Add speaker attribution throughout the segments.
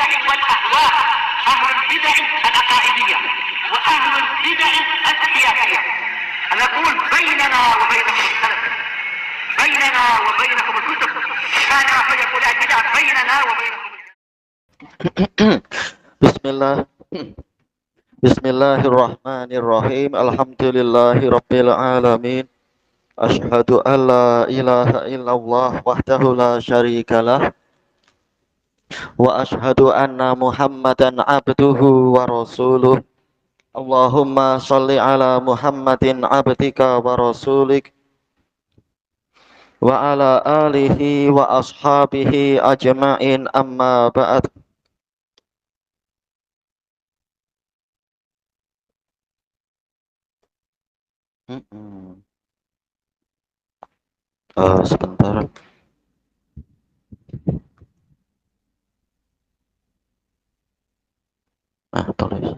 Speaker 1: البدع والأهواء، أهل البدع العقائدية وأهل البدع السياسية. نقول بيننا وبينكم السلف، بيننا وبينكم الكتب، كان فيقول البدع بيننا وبينكم.
Speaker 2: Bismillahirrahmanirrahim. Alhamdulillahirabbil alamin. Asyhadu an la ilaha illallah wahdahu la syarikalah wa asyhadu anna Muhammadan abduhu wa rasuluh. Allahumma shalli ala Muhammadin abdika wa rasulik wa ala alihi wa ashabihi ajma'in, amma ba'd. Sebentar. Tulis.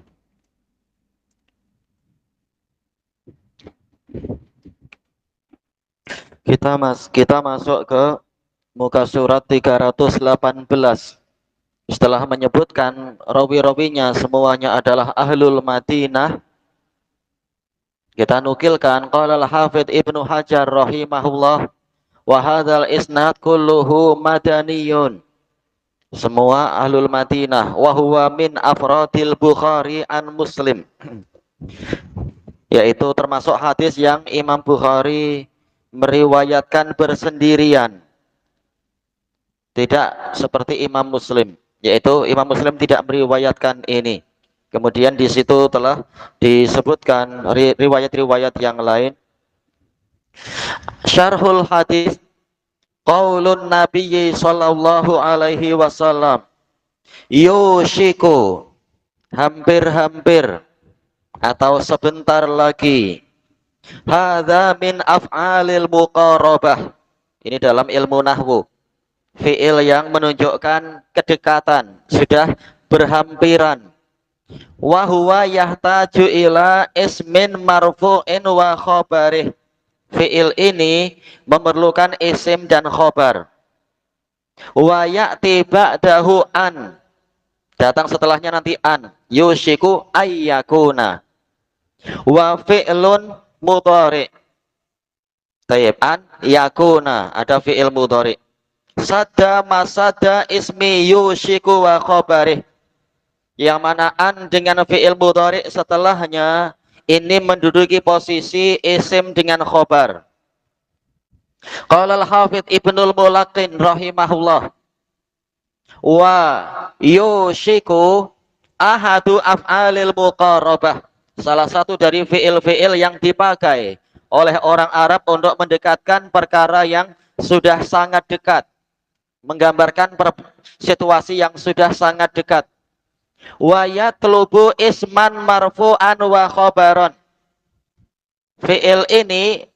Speaker 2: Kita masuk ke muka surat 318. Setelah menyebutkan rawi-rawinya semuanya adalah ahlul Madinah, kita nukilkan qala al-Hafidz Ibnu Hajar rahimahullah wa hadzal isnad kulluhu madaniyun. Semua ahlul Madinah wa huwa min afradil Bukhari an Muslim. Yaitu termasuk hadis yang Imam Bukhari meriwayatkan bersendirian. Tidak seperti Imam Muslim, yaitu Imam Muslim tidak meriwayatkan ini. Kemudian di situ telah disebutkan riwayat-riwayat yang lain. Syarhul hadis qaulun Nabi sallallahu alaihi wasallam yushiku, hampir-hampir atau sebentar lagi, hadza min af'alil muqarabah. Ini dalam ilmu nahwu, fi'il yang menunjukkan kedekatan, sudah berhampiran. Wa huwa yahtaju ila ismin marfu'in wa khobarih. Fi'il ini memerlukan isim dan khobar. Wa ya'ti ba'dahu an, datang setelahnya nanti an. Yushiku ayyakuna. Wa fi'lun mudhari. Tayyib, an yakuna, ada fi'il mudhari. Sada masada ismi yushiku wa khobarih, yang mana an dengan fi'il mudhari setelahnya ini menduduki posisi isim dengan khobar. Qala al-Hafidz Ibnul Mulaqqin rahimahullah wa yushiku ahadu af'alil muqarabah, salah satu dari fi'il-fi'il yang dipakai oleh orang Arab untuk mendekatkan perkara yang sudah sangat dekat, menggambarkan situasi yang sudah sangat dekat. Wa yatlubu isman marfu'an wa khobaron. Fi'il ini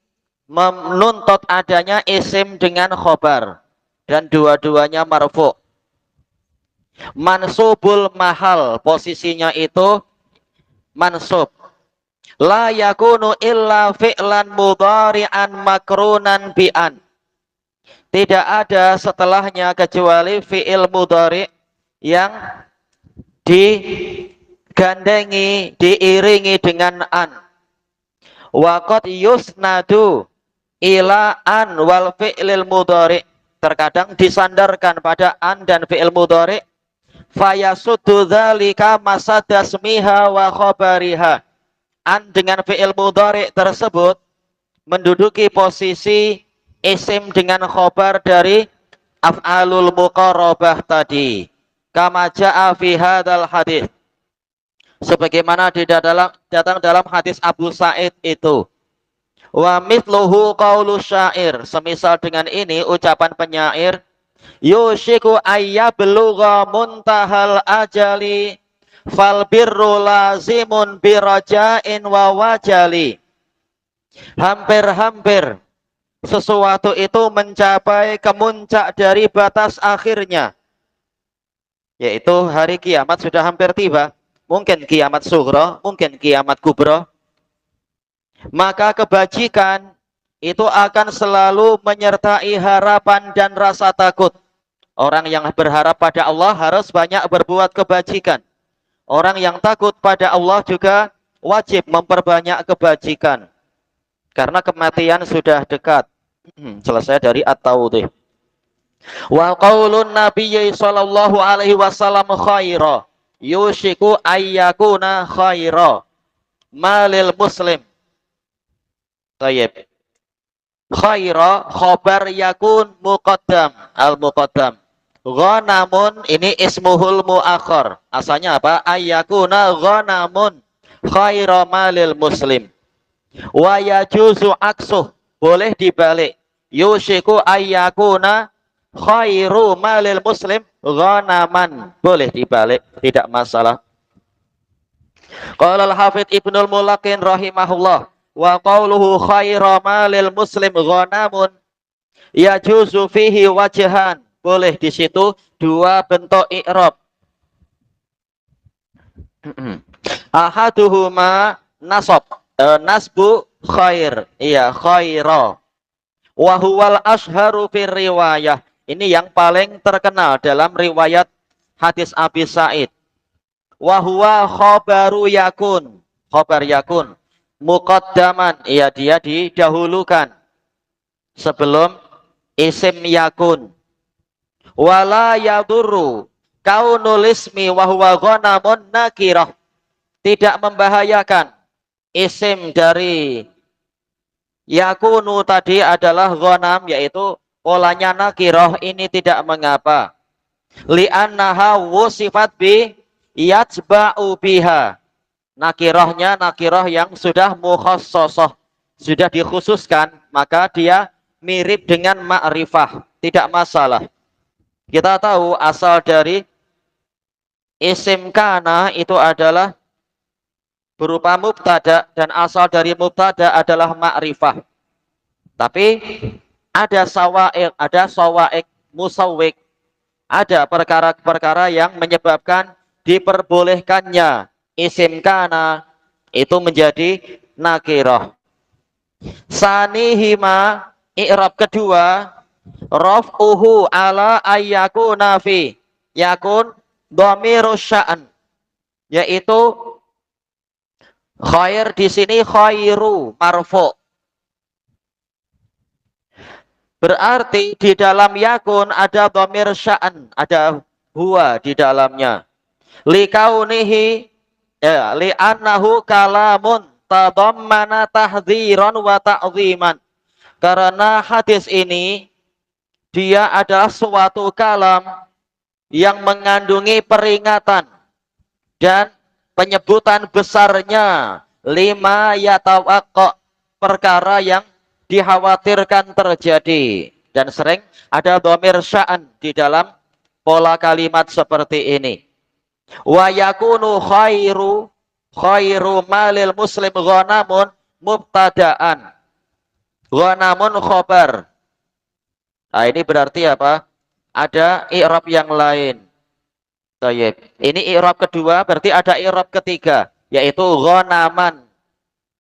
Speaker 2: menuntut adanya isim dengan khobar, dan dua-duanya marfu'. Mansubul mahal, posisinya itu mansub. La yakunu illa fi'lan mudhari'an makrunan bi'an. Tidak ada setelahnya kecuali fi'il mudhari yang digandengi, diiringi dengan an. Wa qad yusnadu ila an wal fi'lil mudhari. Terkadang disandarkan pada an dan fi'il mudhari. Fayasuddu dzalika masada smiha wa khabariha. An dengan fi'il mudhari tersebut menduduki posisi isim dengan khobar dari af'alul muqarrabah tadi. Kama ja'a fi hadzal hadis, sebagaimana datang dalam hadis Abu Sa'id itu. Wa mithluhu qaulu syair, semisal dengan ini ucapan penyair, yushiku ayyablugha muntahal ajali fal birru lazimun biraja'in wa wajali. Hampir-hampir sesuatu itu mencapai kemuncak dari batas akhirnya, yaitu hari kiamat sudah hampir tiba. Mungkin kiamat sughra, mungkin kiamat kubra. Maka kebajikan itu akan selalu menyertai harapan dan rasa takut. Orang yang berharap pada Allah harus banyak berbuat kebajikan. Orang yang takut pada Allah juga wajib memperbanyak kebajikan. Karena kematian sudah dekat. Selesai dari at-tawdih. Wa qaulun nabiyyi sallallahu alaihi wasallam khaira. Yushiku ayyakuna khaira. Malil muslim. Tayyib. Khaira khobar yakun muqaddam. Al-muqaddam. Ghanamun ini ismuhul muakhar. Asalnya apa? Ayyakuna ghanamun khaira malil muslim. Wa yajuzu aksuh. Boleh dibalik. Yushiku ayyakuna khairu malil muslim ghanaman. Boleh dibalik, tidak masalah. Qala al-Hafidz Ibnul Mulaqin rahimahullah wa qawluhu khaira malil muslim ghanamun yajuzu fihi wajhan. Boleh di situ dua bentuk i'rab. Ahaduhuma nasab, nasbu khair. Iya, khaira. Wa huwal ashharu fir riwayah. Ini yang paling terkenal dalam riwayat hadis Abi Sa'id. Wa huwa khabaru yakun. Khabar yakun. Muqaddaman. Iya, dia didahulukan sebelum isim yakun. Wala yadurru kaunul ismi wa huwa ghanamun nakirah. Tidak membahayakan isim dari yakunu tadi adalah ghanam, yaitu polanya nakirah, ini tidak mengapa. Li'annaha wusifat bi yatba'u biha. Nakirahnya nakirah yang sudah mukhassasah, sudah dikhususkan, maka dia mirip dengan ma'rifah, tidak masalah. Kita tahu asal dari isim kana itu adalah berupa mubtada, dan asal dari mubtada adalah ma'rifah. Tapi ada sawa'iq, musawwiq, ada perkara-perkara yang menyebabkan diperbolehkannya isim kana itu menjadi nakirah. Sanihima, i'rab kedua, raf'uhu ala ayyakuna fi yakun dhamirus sya'an, yaitu khair di sini khairu marfu. Berarti di dalam yakun ada dhamir sya'an, ada huwa di dalamnya. Likaunihi li'annahu kalamun tadammana tahdhiran wa ta'ziman. Karena hadis ini dia adalah suatu kalam yang mengandungi peringatan dan penyebutan besarnya lima yatawaqqa, perkara yang dikhawatirkan terjadi, dan sering ada dhamir sya'an di dalam pola kalimat seperti ini. Wa yakunu khairu malil muslim ghanamun mubtada'an, ghanamun khobar. Nah, ini berarti apa? Ada i'rab yang lain. Tayyib. Ini i'rab kedua, berarti ada i'rab ketiga, yaitu ghanaman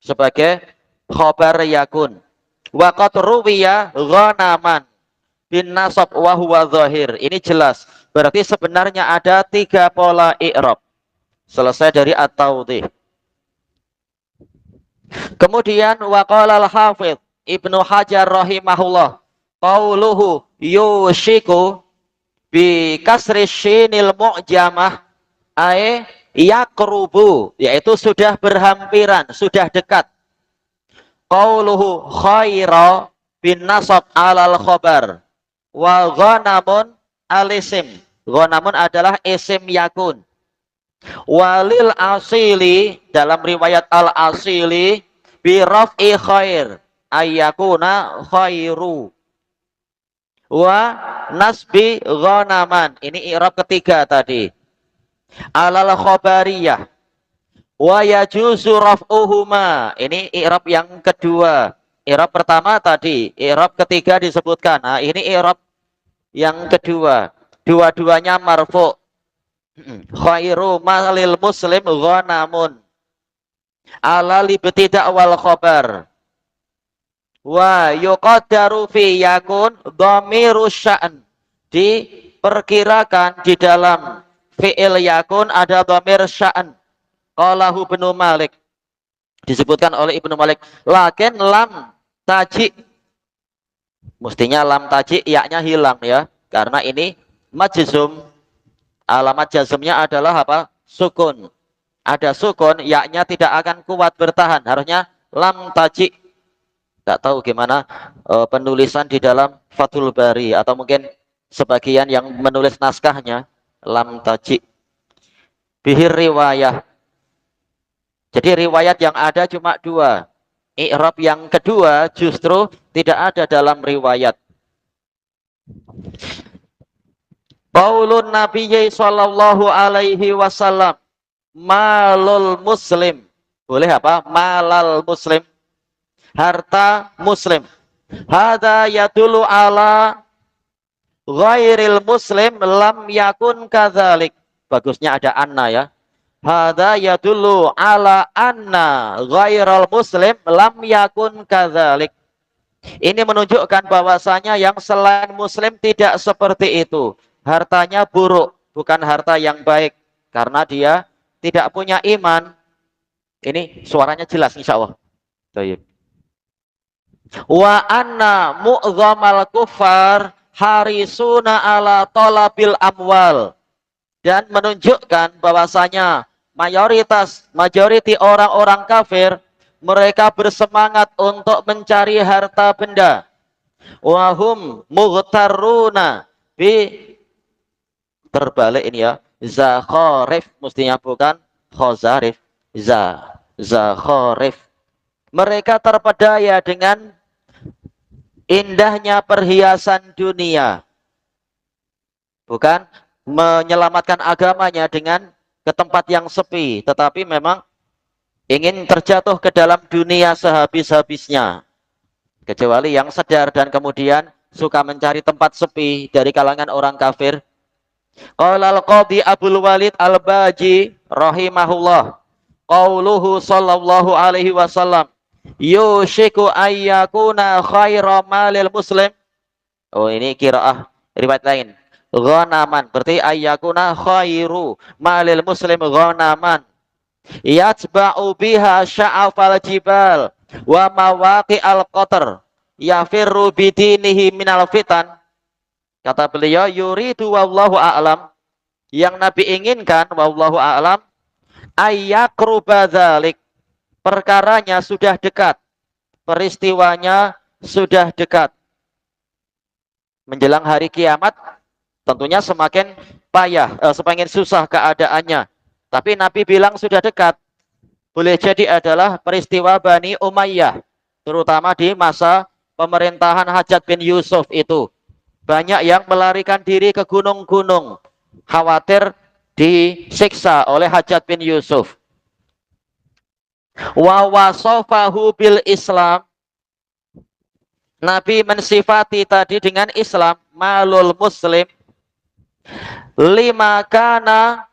Speaker 2: sebagai khobar yakun. Wa qad ruwiya ghanaman bin nasab wa huwa zahir. Ini jelas. Berarti sebenarnya ada tiga pola i'rab. Selesai dari at-tawdih. Kemudian wa qala al-Hafidz Ibnu Hajar rahimahullah, qauluhu yushiku bi kasri shinil mu'jamah ay yaqrubu, yaitu sudah berhampiran, sudah dekat. Qauluhu khaira bin nasab alal khobar wa ghanamun alisim. Ghanamun adalah isim yakun. Walil asili, dalam riwayat al asili, bi raf'i khair ayyakuna khairu wa nasbi ghanaman. Ini i'rab ketiga tadi. Alal khobariyah wa yajuzu raf'uhuma. Ini i'rab yang kedua. I'rab pertama tadi, i'rab ketiga disebutkan. Nah, ini i'rab yang kedua. Dua-duanya marfu'. Khairu malil muslim ghanamun. Ala libtida' wal khobar. Wa yuqaddaru fi yakun dhamiru sya'an. Perkirakan di dalam fi'il yakun ada dhamir sya'an. Qalahu Ibnu Malik. Disebutkan oleh Ibnu Malik. Lakin lam taji. Mestinya lam taji yaknya hilang ya. Karena ini majzum. Alamat jazmnya adalah apa? Sukun. Ada sukun, yaknya tidak akan kuat bertahan. Harusnya lam taji. Tidak tahu gimana penulisan di dalam Fathul Bari. Atau mungkin sebagian yang menulis naskahnya. Lam taji. Bihir riwayah. Jadi riwayat yang ada cuma dua. I'rab yang kedua justru tidak ada dalam riwayat. Qaulun Nabiyyi sallallahu alaihi wasallam. Malul muslim. Boleh apa? Malal muslim. Harta muslim. Hada yadulu ala ghairil muslim lam yakun kadzalik. Bagusnya ada anna ya. Hada yadullu ala anna ghairal muslim lam yakun kadzalik. Ini menunjukkan bahwasanya yang selain muslim tidak seperti itu. Hartanya buruk, bukan harta yang baik. Karena dia tidak punya iman. Ini suaranya jelas insya Allah. Baik. Wa anna mu'dhamal kufar harisuna ala talabil amwal. Dan menunjukkan bahwasanya majoriti orang-orang kafir mereka bersemangat untuk mencari harta benda. Wahum mughtaruna bi terbalik ini ya. Zakharif mestinya bukan khazarif. Zakharif. Mereka terpedaya dengan indahnya perhiasan dunia. Bukan menyelamatkan agamanya dengan ke tempat yang sepi, tetapi memang ingin terjatuh ke dalam dunia sehabis-habisnya. Kecuali yang sedar dan kemudian suka mencari tempat sepi dari kalangan orang kafir. Qala al-Qadhi Abdul Walid Al-Baji rahimahullah. Qauluhu sallallahu alaihi wasallam. Yushiku ayyakuna khaira malil muslim. Oh, ini qiraah riwayat lain. Ghanaman, berarti ayyakuna khairu malil muslim ghanaman yatba'u biha sya'afal jibal wa mawaqi'al qatr yafirru bidinihi minal fitan. Kata beliau, yuridu wallahu a'lam, yang Nabi inginkan wallahu a'lam, ayyakruba dzalik, perkaranya sudah dekat, peristiwanya sudah dekat. Menjelang hari kiamat tentunya semakin payah, semakin susah keadaannya. Tapi Nabi bilang sudah dekat. Boleh jadi adalah peristiwa Bani Umayyah. Terutama di masa pemerintahan Hajjaj bin Yusuf itu. Banyak yang melarikan diri ke gunung-gunung. Khawatir disiksa oleh Hajjaj bin Yusuf. Wa wasofahu bil Islam. Nabi mensifati tadi dengan Islam. Malul muslim. Lima kana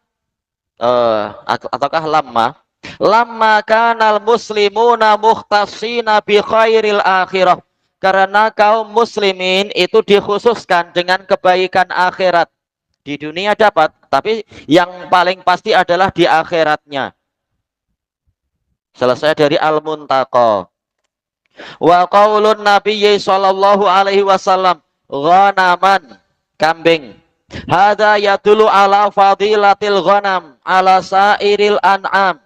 Speaker 2: ataukah lamma kanal muslimuna mukhtasina bi khairil akhirah, karena kaum muslimin itu dikhususkan dengan kebaikan akhirat. Di dunia dapat, tapi yang paling pasti adalah di akhiratnya. Selesai dari Al-Muntaqa. Wa qaulun Nabiyyi sallallahu alaihi wasallam ghanaman, kambing. Hada yadulu ala fadilatil ghanam ala sairil an'am.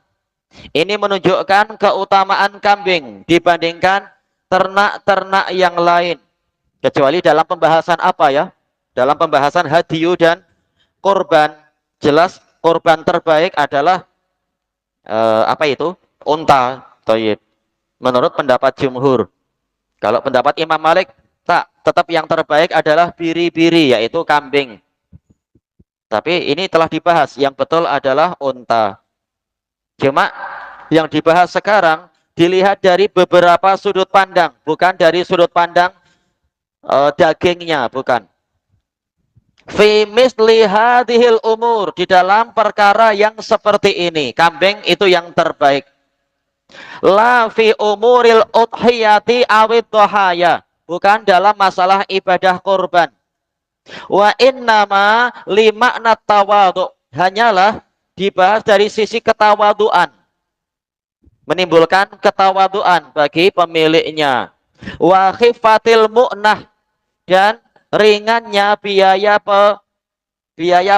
Speaker 2: Ini menunjukkan keutamaan kambing dibandingkan ternak-ternak yang lain. Kecuali dalam pembahasan apa ya? Dalam pembahasan hadiyu dan korban. Jelas korban terbaik adalah apa itu? Unta. Thayyib. Menurut pendapat jumhur. Kalau pendapat Imam Malik, tetap yang terbaik adalah biri-biri, yaitu kambing. Tapi ini telah dibahas, yang betul adalah unta. Cuma yang dibahas sekarang dilihat dari beberapa sudut pandang, bukan dari sudut pandang dagingnya, bukan. Fi misli hadhil umur, di dalam perkara yang seperti ini, kambing itu yang terbaik. La fi umuril udhiyati awid dhahaya, bukan dalam masalah ibadah kurban. Wa innama limakna tawadhu, hanyalah dibahas dari sisi ketawaduan, menimbulkan ketawaduan bagi pemiliknya. Wa khifatil mu'nah, dan ringannya biaya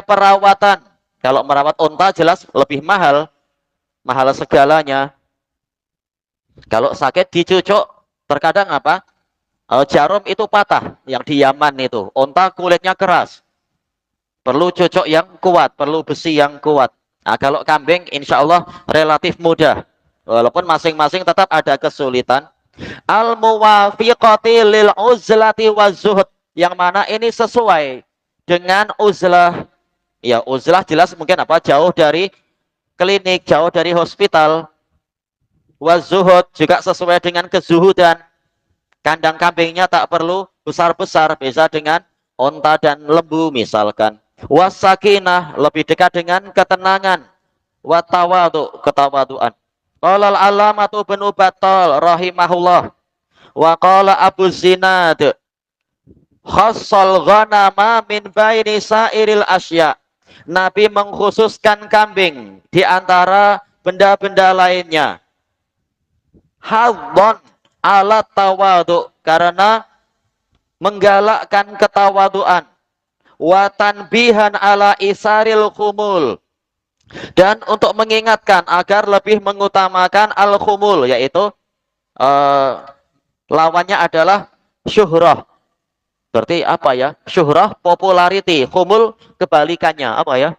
Speaker 2: perawatan. Kalau merawat unta jelas lebih mahal, mahal segalanya. Kalau sakit dicucuk, terkadang apa? Jarum itu patah, yang di Yaman itu. Unta kulitnya keras, perlu cucuk yang kuat, perlu besi yang kuat. Nah, kalau kambing insya Allah relatif mudah, walaupun masing-masing tetap ada kesulitan. Al muwafiqati lil uzlati wazuhud, yang mana ini sesuai dengan uzlah. Ya, uzlah jelas mungkin apa? Jauh dari klinik, jauh dari hospital. Wazuhud juga sesuai dengan kezuhudan. Kandang kambingnya tak perlu besar-besar, beda dengan onta dan lembu misalkan. Wasakinah, lebih dekat dengan ketenangan. Watawadu, ketawaduan. Qala al-alamatu Ibnu Battal rahimahullah. Wa qala Abu Zinad, khassal ghanama min baini sairil asya. Nabi mengkhususkan kambing di antara benda-benda lainnya. Hadzon ala tawadu, karena menggalakkan ketawaduan. Wa tanbihan ala isaril khumul, dan untuk mengingatkan agar lebih mengutamakan al-khumul, yaitu lawannya adalah syuhrah. Berarti apa ya? Syuhrah popularity, khumul kebalikannya apa ya?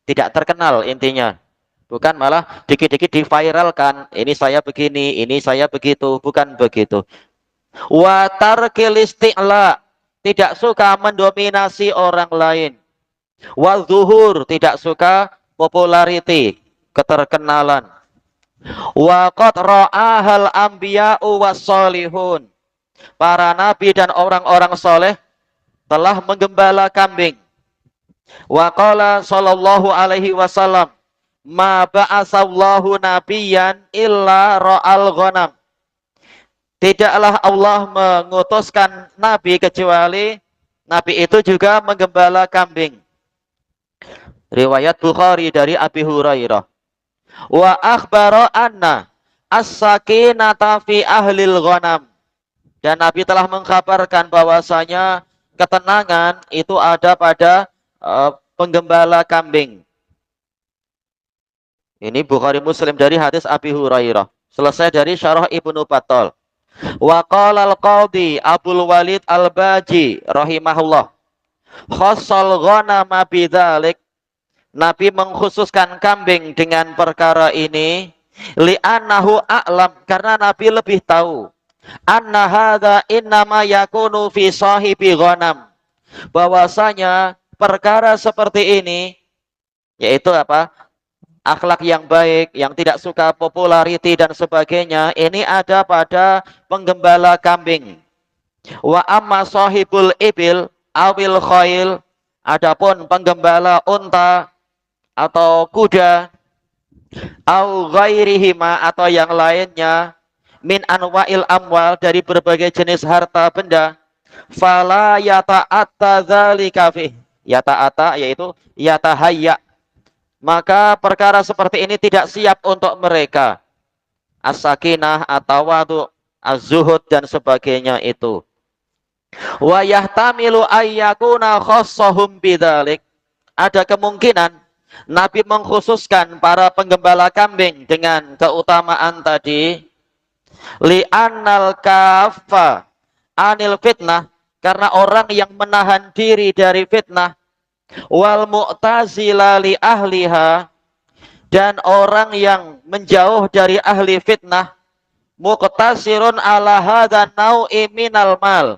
Speaker 2: Tidak terkenal intinya. Bukan malah dikit-dikit diviralkan, ini saya begini, ini saya begitu, bukan begitu. Wa tarkil isti'la, tidak suka mendominasi orang lain. Wa zuhur, tidak suka popularity, keterkenalan. Wa qad ra'ahal anbiya'u wassolihun, para nabi dan orang-orang soleh telah menggembala kambing. Wa qala sallallahu alaihi wasallam, ma ba'asallahu nabiyan illa ra'al ghanam, tidaklah Allah mengutuskan nabi kecuali nabi itu juga menggembala kambing. Riwayat Bukhari dari Abi Hurairah. Wa akhbara anna as-sakinata fi ahlil ghanam, dan Nabi telah mengkabarkan bahwasanya ketenangan itu ada pada penggembala kambing. Ini Bukhari Muslim dari hadis Abi Hurairah. Selesai dari syarah Ibnu Battal. Wa qala al-qadhi Abdul Walid al-Baji rahimahullah, khassal ghanama bidzalik, Nabi mengkhususkan kambing dengan perkara ini, li'annahu a'lam, karena Nabi lebih tahu, anna hadza innama yakunu fi sahibi ghanam, bahwasanya perkara seperti ini, yaitu apa? Akhlak yang baik, yang tidak suka popularity dan sebagainya, ini ada pada penggembala kambing. Wa amma sahibul ibil awil khail, adapun penggembala unta atau kuda, au ghairihima, atau yang lainnya, min anwa'il amwal, dari berbagai jenis harta benda, fala yata'atta dzalika fi, yata'atta yaitu yatahayya, maka perkara seperti ini tidak siap untuk mereka. As-sakinah, at-tawadu, az-zuhud dan sebagainya itu. Wa yahtamilu ayyakuna khassahum bidzalik, ada kemungkinan Nabi mengkhususkan para penggembala kambing dengan keutamaan tadi, li'annal kaffa anil fitnah, karena orang yang menahan diri dari fitnah, wal mu'tazila li ahliha, dan orang yang menjauh dari ahli fitnah, muqtasirun ala hadza nau'i minal mal,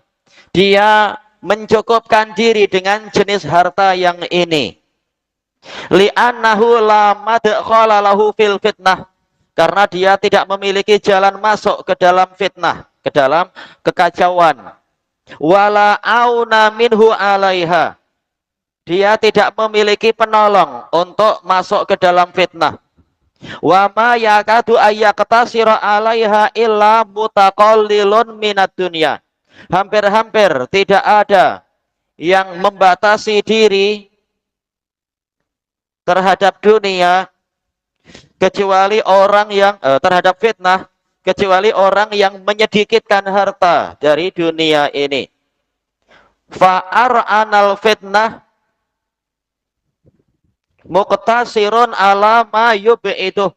Speaker 2: dia mencukupkan diri dengan jenis harta yang ini. Li'annahu la madkhala lahu fil fitnah, karena dia tidak memiliki jalan masuk ke dalam fitnah, ke dalam kekacauan. Wala auna minhu alaiha, dia tidak memiliki penolong untuk masuk ke dalam fitnah. Wa ma yakadu ayyaqtasira alaiha illa mutaqallilun minad dunya, hampir-hampir tidak ada yang membatasi diri terhadap dunia kecuali orang yang terhadap fitnah, kecuali orang yang menyedikitkan harta dari dunia ini. Fa'ar'anal fitnah muqtasirun ala ma yub'iduh.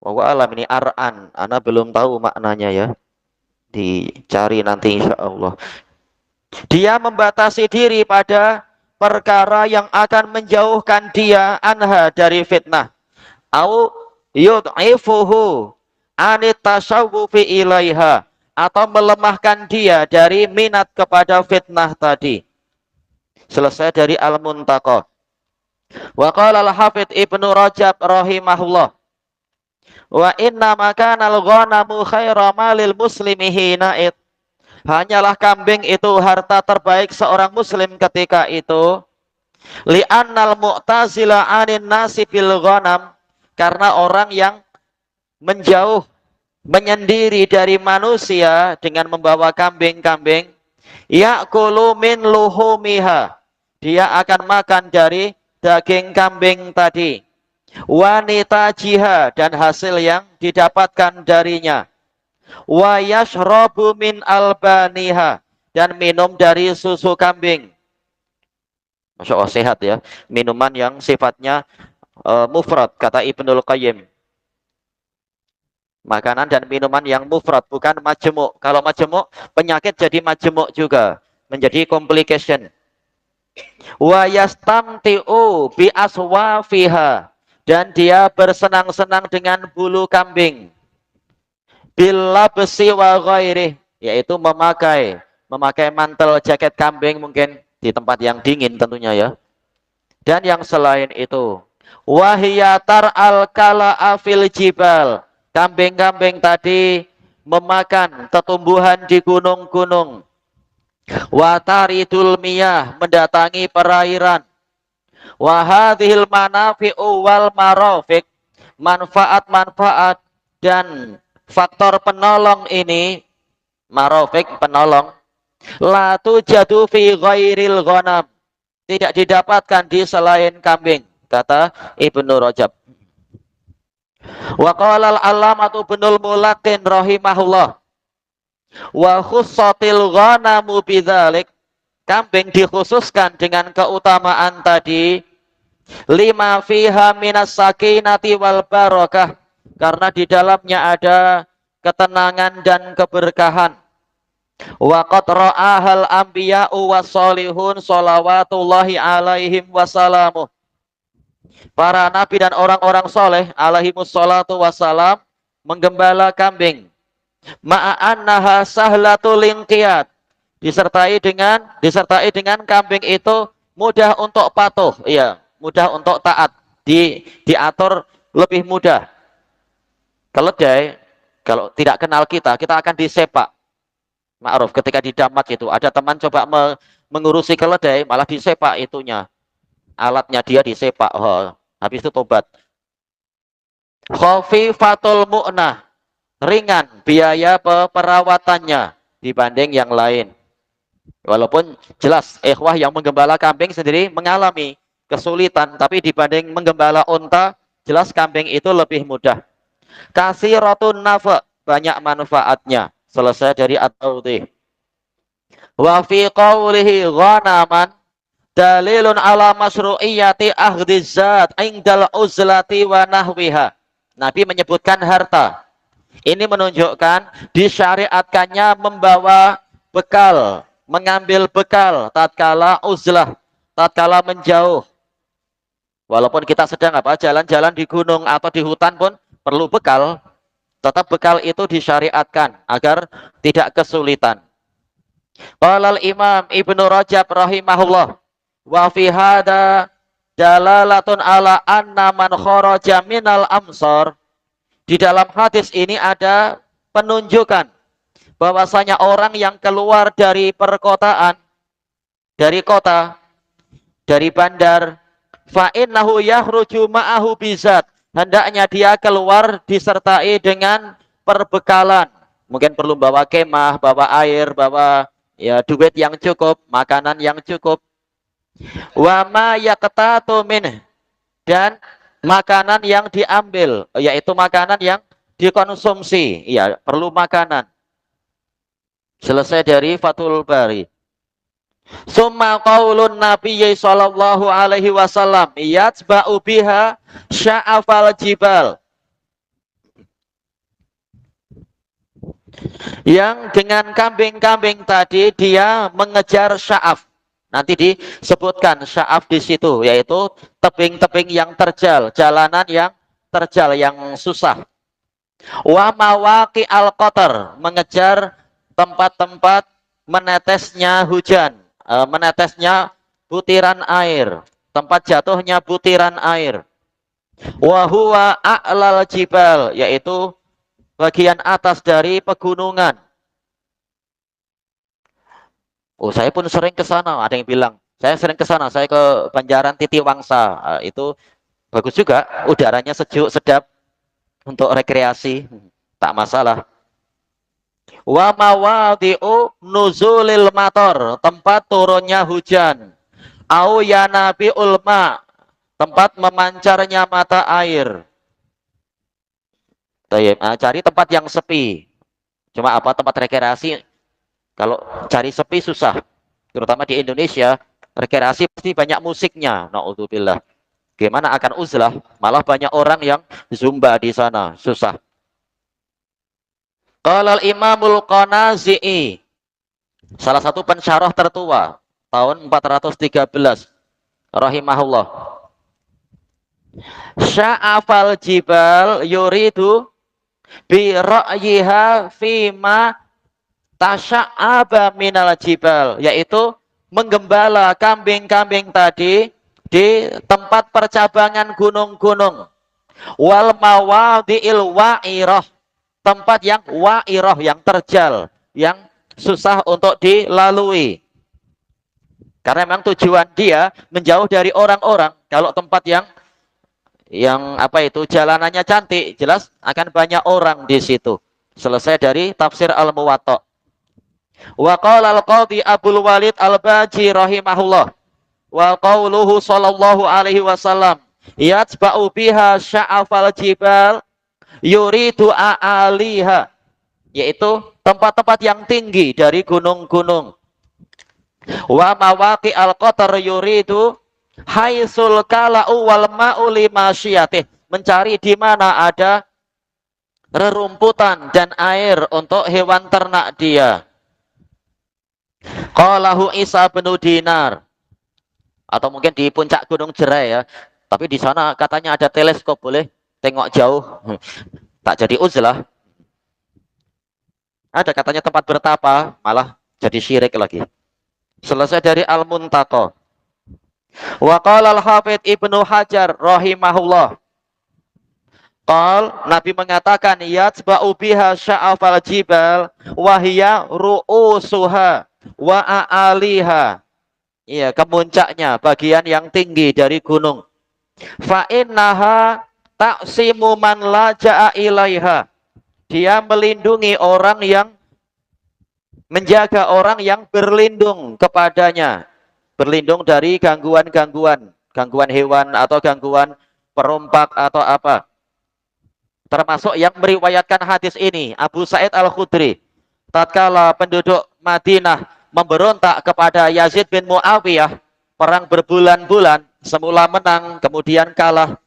Speaker 2: Wa alam ini ar'an, ana belum tahu maknanya ya. Dicari nanti insya Allah. Dia membatasi diri pada perkara yang akan menjauhkan dia anha dari fitnah. Au yud'ifuhu anit tasawwufi ilaiha, atau melemahkan dia dari minat kepada fitnah tadi. Selesai dari Al-Muntaqa. Wa qala al-Hafidz Ibnu Rajab rahimahullah, wa inna makanal ghanamu khaira malil muslimi hina'id. Hanyalah kambing itu harta terbaik seorang muslim ketika itu. Li'annal mu'tazila anin nasi bil ghanam, karena orang yang menjauh, menyendiri dari manusia dengan membawa kambing-kambing, ya'kulu min luhumiha, dia akan makan dari daging kambing tadi, wanita jihad, dan hasil yang didapatkan darinya, wa yashrabu min albaniha, dan minum dari susu kambing. Masya Allah, sehat ya, minuman yang sifatnya mufrad, kata Ibnul Qayyim. Makanan dan minuman yang mufrad, bukan majemuk. Kalau majemuk, penyakit jadi majemuk juga, menjadi complication. Wa yastamti'u bi aswafiha, dan dia bersenang-senang dengan bulu kambing. Bil labsi wa ghairih, yaitu memakai mantel jaket kambing, mungkin di tempat yang dingin tentunya ya. Dan yang selain itu, wahiyatar al-kala'a fil jibal, kambing-kambing tadi memakan tetumbuhan di gunung-gunung. Wataridul miyah, mendatangi perairan. Wahadhil manafi'u wal marofik, manfaat-manfaat dan faktor penolong ini, marofik penolong, la tujadu fi ghairil ghanam, tidak didapatkan di selain kambing, kata Ibnu Rajab. Wa qala al-allamatu Ibnul Mulaqqin rahimahullah, wa khussatil ghanamu bidzalik, kambing dikhususkan dengan keutamaan tadi, lima fiha minas sakinati wal barakah, karena di dalamnya ada ketenangan dan keberkahan. Wa qad ra'ahal anbiya'u was-solihun shalawatullahi alaihim wassalamu, para nabi dan orang-orang soleh alaihimus salatu wassalam menggembala kambing. Ma'annaha sahlatul inqiyad, disertai dengan kambing itu mudah untuk patuh, iya, mudah untuk taat, diatur lebih mudah. Keledai kalau tidak kenal kita akan disepak. Ma'ruf, ketika di Damat itu ada teman coba mengurusi keledai, malah disepak itunya, alatnya dia disepak. Habis itu tobat. Khafifatul mu'nah, ringan biaya perawatannya dibanding yang lain. Walaupun jelas ikhwah yang menggembala kambing sendiri mengalami kesulitan, tapi dibanding menggembala unta, jelas kambing itu lebih mudah. Kasiratun nafa, banyak manfaatnya. Selesai dari at-tawdih. Wa fi qawlihi ghanaman dalilun ala masyru'iyyati ahdizat indal uzlati wa nahwiha. Nabi menyebutkan harta. Ini menunjukkan disyariatkannya membawa bekal, mengambil bekal tatkala uzlah, tatkala menjauh. Walaupun kita sedang jalan-jalan di gunung atau di hutan pun perlu bekal, tetap bekal itu disyariatkan agar tidak kesulitan. Qala al-Imam Ibnu Rajab rahimahullah, wa fi hada dalalatun ala anna man kharaja minal amsar. Di dalam hadis ini ada penunjukan bahwasanya orang yang keluar dari perkotaan, dari kota, dari bandar, fa innahu yakhruju ma'ahu bizat, hendaknya dia keluar disertai dengan perbekalan. Mungkin perlu bawa kemah, bawa air, bawa ya duit yang cukup, makanan yang cukup. Wa ma yaqtatu min, dan makanan yang diambil, yaitu makanan yang dikonsumsi. Ya, perlu makanan. Selesai dari Fathul Bari. Summa qaulun Nabiyyi sallallahu alaihi wasallam yatba'u biha sya'afal jibal. Yang dengan kambing-kambing tadi dia mengejar sya'af. Nanti disebutkan sya'af di situ, yaitu tebing-tebing yang terjal, jalanan yang terjal, yang susah. Wa mawaqi al-qatar, mengejar tempat-tempat menetesnya hujan, menetesnya butiran air, tempat jatuhnya butiran air. Wa huwa a'lal jibal, yaitu bagian atas dari pegunungan. Oh, saya pun sering ke sana. Ada yang bilang, saya sering ke sana. Saya ke Banjaran Titiwangsa. Itu bagus juga. Udaranya sejuk, sedap untuk rekreasi. Tak masalah. Wa mawadi'u nuzulil mator, tempat turunnya hujan. Au yanabi ulma, tempat memancarnya mata air. Cari tempat yang sepi. Cuma apa, tempat rekreasi, kalau cari sepi susah. Terutama di Indonesia, rekreasi pasti banyak musiknya. Na'udzubillah. Gimana akan uzlah? Malah banyak orang yang zumba di sana. Susah. Qala al-Imamul Qanazi'i, salah satu pensyarah tertua, tahun 413, rahimahullah. Sya'afal jibal yuridu bi ra'yiha fima tasya'aba minal jibal, yaitu menggembala kambing-kambing tadi di tempat percabangan gunung-gunung. Wal mawadi'il wa'irah, tempat yang wa'irah, yang terjal, yang susah untuk dilalui. Karena memang tujuan dia menjauh dari orang-orang. Kalau tempat yang apa itu, jalanannya cantik, jelas akan banyak orang di situ. Selesai dari tafsir Al-Muwatta. Wa qala al-qadhi Abdul Walid Al-Baji rahimahullah, wa qauluhu sallallahu alaihi wasallam yatba'u biha sya'afal jibal yuridu a'aliha, yaitu tempat-tempat yang tinggi dari gunung-gunung. Wa mawaqi al-qatar yuridu haisul kala'u wal ma'u limasyiyatih, mencari di mana ada rerumputan dan air untuk hewan ternak dia. Qalahu Isa bin Dinar, atau mungkin di puncak Gunung Jerai ya. Tapi di sana katanya ada teleskop, boleh tengok jauh. Tak jadi uzlah. Ada katanya tempat bertapa, malah jadi syirik lagi. Selesai dari Al-Muntaqa. Wa qala al-Hafidz Ibnu Hajar rahimahullah. Nabi mengatakan yatba'u biha sya'afal jibal wa hiya ru'usuha wa a'aliha. Iya, kemuncaknya, bagian yang tinggi dari gunung. Fa innaha ta'simu man laja'a ilaiha. Dia melindungi orang yang, menjaga orang yang berlindung kepadanya. Berlindung dari gangguan-gangguan, gangguan hewan atau gangguan perompak atau apa. Termasuk yang meriwayatkan hadis ini Abu Sa'id Al-Khudri. Tatkala penduduk Madinah memberontak kepada Yazid bin Muawiyah, perang berbulan-bulan, semula menang, kemudian kalah.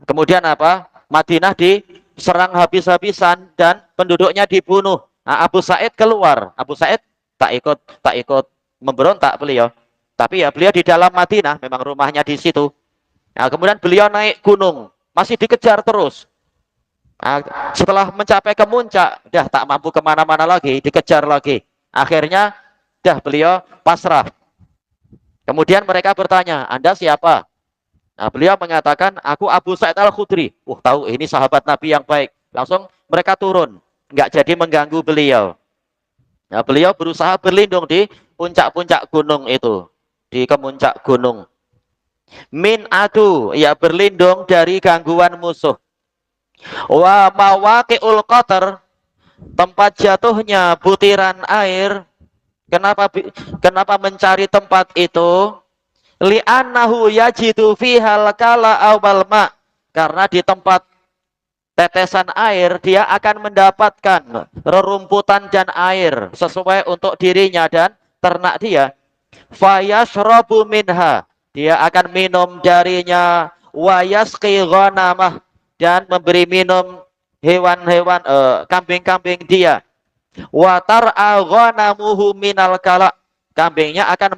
Speaker 2: Kemudian apa? Madinah diserang habis-habisan dan penduduknya dibunuh. Nah, Abu Sa'id keluar. Abu Sa'id tak ikut memberontak beliau. Tapi ya beliau di dalam Madinah, memang rumahnya di situ. Nah, kemudian beliau naik gunung, masih dikejar terus. Nah, setelah mencapai ke puncak, dah tak mampu kemana-mana lagi, dikejar lagi. Akhirnya, dah beliau pasrah. Kemudian mereka bertanya, Anda siapa? Nah, beliau mengatakan, aku Abu Sa'id Al-Khudri. Tahu ini sahabat Nabi yang baik. Langsung mereka turun, nggak jadi mengganggu beliau. Nah, beliau berusaha berlindung di puncak-puncak gunung itu, di kemuncak gunung. Min adu, ya berlindung dari gangguan musuh. Wa mawaqi'ul qatar, tempat jatuhnya butiran air, Kenapa mencari tempat itu? Li'annahu yajidu fihal kala awal ma. Karena di tempat tetesan air dia akan mendapatkan rerumputan dan air sesuai untuk dirinya dan ternak dia. Fayashrabu minha. Dia akan minum darinya. Wa yasqi ghanamah. Dan memberi minum hewan-hewan kambing-kambing dia. Wa tar'a ghanamuhu minal kala. Kambingnya akan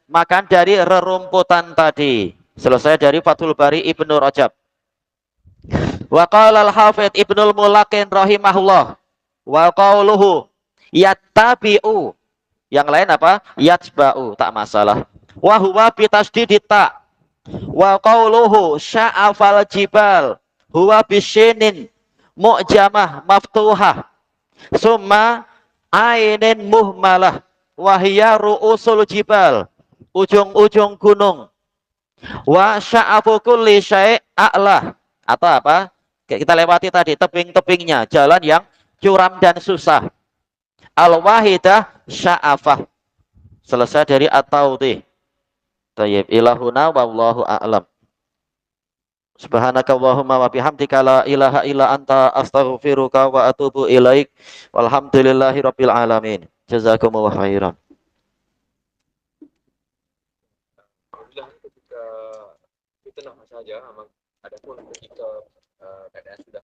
Speaker 2: makan dari rerumputan tadi. Selesai dari Fathul Bari Ibnu Rajab. Wa qala al-Hafidz Ibnul Mulaqin rahimahullah. Wa qauluhu yattabi'u. Yang lain apa? Yatba'u, tak masalah. Wa huwa bitasdidit ta. Wa qauluhu sya'afal jibal. Huwa bisyinin mu'jamah maftuhah. Summa ainin muhmalah. Wahia ru'usul jibal. Ujung-ujung gunung. Wa sya'afu kulli syai' a'lah. Atau apa? Kita lewati tadi tebing-tebingnya, jalan yang curam dan susah. Al-wahidah sya'afah. Selesai dari at-tawdih. Tayyib ilahuna wallahu a'lam. Subhanakallahumma wa bihamdika la ilaha illa anta astaghfiruka wa atubu ilaik. Walhamdulillahi rabbil alamin. Jazakumullah khairan.
Speaker 3: Alhamdulillah ketika itu nama saja, adapun ketika keadaan sudah